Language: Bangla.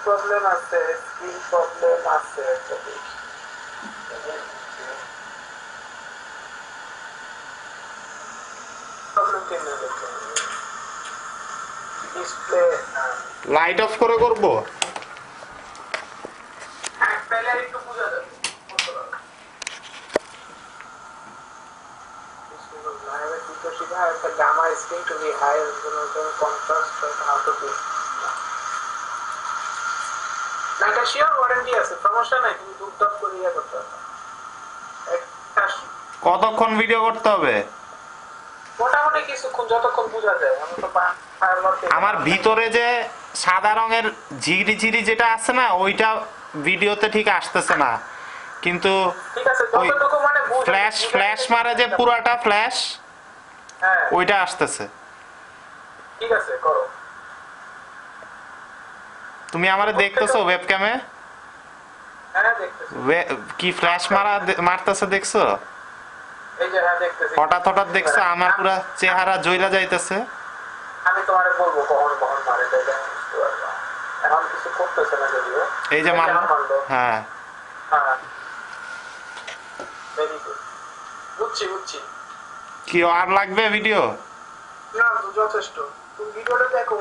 প্রবলেম আছে, স্কিল প্রবলেম আছে, প্রবলেম কেন হচ্ছে? ডিসপ্লে লাইট অফ করে করব। তাহলে একটু বোঝা যাবে। I have a tutorial. I have the gamma screen to be high, contrast, how to do. না এটা শিওর ওয়ারেন্টি আছে, সমস্যা নাই, তুমি দুধ করে ইয়ে করতে হবে। কতক্ষণ ভিডিও করতে হবে? মোটামুটি কিছুক্ষণ, যতক্ষণ বোঝা যায়। আমার ভিতরে যে সাদা রঙের ঝিরি ঝিরি যেটা আছে না, ওইটা ভিডিওতে ঠিক আসতেছে না, কিন্তু ঠিক আছে যতটুকু মানে ফ্ল্যাশ ফ্ল্যাশ মারে যে পুরাটা ফ্ল্যাশ, হ্যাঁ ওইটা আসতেছে। ঠিক আছে করো। তুমি আমারে দেখতেছো ওয়েবক্যামে? হ্যাঁ দেখতেছি। কি ফ্ল্যাশ মারতেছে দেখছো? এই যে হ্যাঁ দেখতেছি। হঠাৎ হঠাৎ দেখছো আমার পুরো চেহারা জ্বলা যাইতেছে। আমি তোমারে বলবো কখন কখন মারে, তাইলে এখন কিছু করতেছে না যদিও। এই যে মারলো। হ্যাঁ হ্যাঁ ভেরি গুড, বুঝছি বুঝছি। কি আর লাগবে ভিডিও? না যথেষ্ট, তুমি ভিডিওটা দেখো।